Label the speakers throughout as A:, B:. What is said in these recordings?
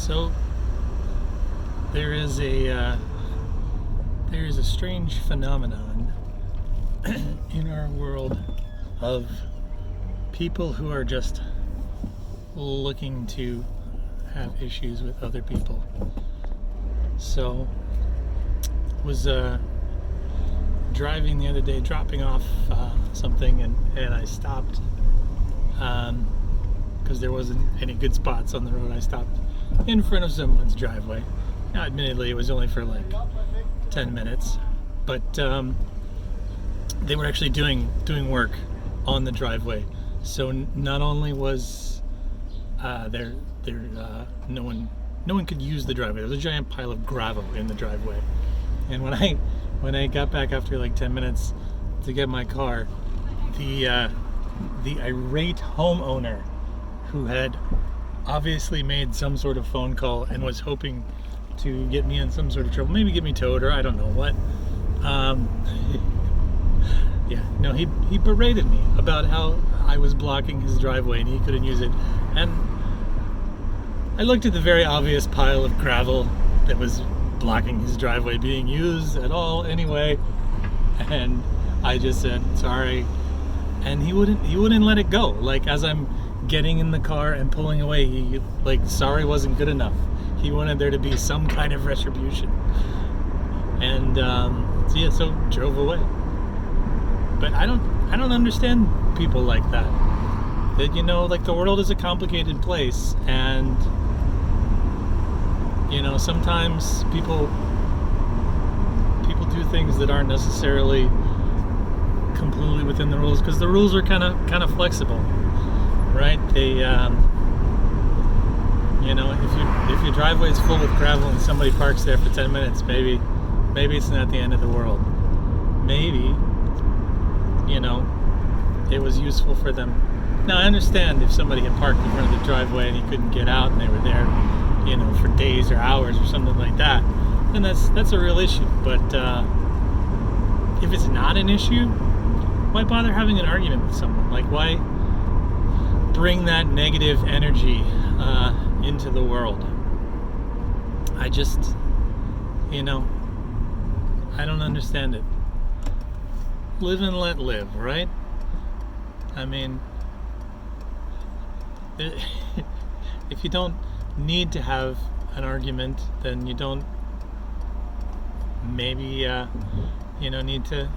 A: So there is a strange phenomenon in our world of people who are just looking to have issues with other people. So was driving the other day, dropping off something, and I stopped because there wasn't any good spots on the road. I stopped in front of someone's driveway. Now, admittedly, it was only for like 10 minutes, but they were actually doing work on the driveway. So not only was there no one could use the driveway. There was a giant pile of gravel in the driveway. And when I got back after like 10 minutes to get my car, the irate homeowner who had obviously made some sort of phone call and was hoping to get me in some sort of trouble, maybe get me towed or I don't know what. He berated me about how I was blocking his driveway and he couldn't use it. And I looked at the very obvious pile of gravel that was blocking his driveway being used at all anyway, and I just said sorry, and he wouldn't let it go. Like, as I'm getting in the car and pulling away, he like, sorry wasn't good enough. He wanted there to be some kind of retribution, and so drove away. But I don't understand people like that. That, like, the world is a complicated place, and sometimes people do things that aren't necessarily completely within the rules, because the rules are kind of flexible, right? They if your driveway is full with gravel and somebody parks there for 10 minutes, maybe it's not the end of the world. Maybe it was useful for them. Now, I understand if somebody had parked in front of the driveway and he couldn't get out and they were there for days or hours or something like that, then that's a real issue. But if it's not an issue, why bother having an argument with someone? Like, why bring that negative energy into the world? I just, I don't understand it. Live and let live, right? I mean, if you don't need to have an argument, then you don't maybe need to,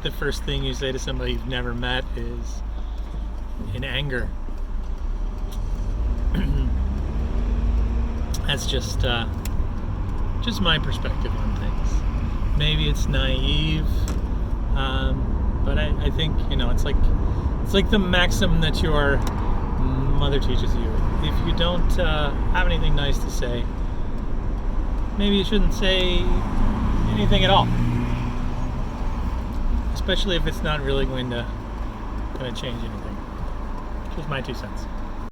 A: the first thing you say to somebody you've never met is in anger. That's just my perspective on things. Maybe it's naive, but I think it's like the maxim that your mother teaches you. If you don't have anything nice to say, maybe you shouldn't say anything at all. Especially if it's not really going to change anything. Just my 2 cents.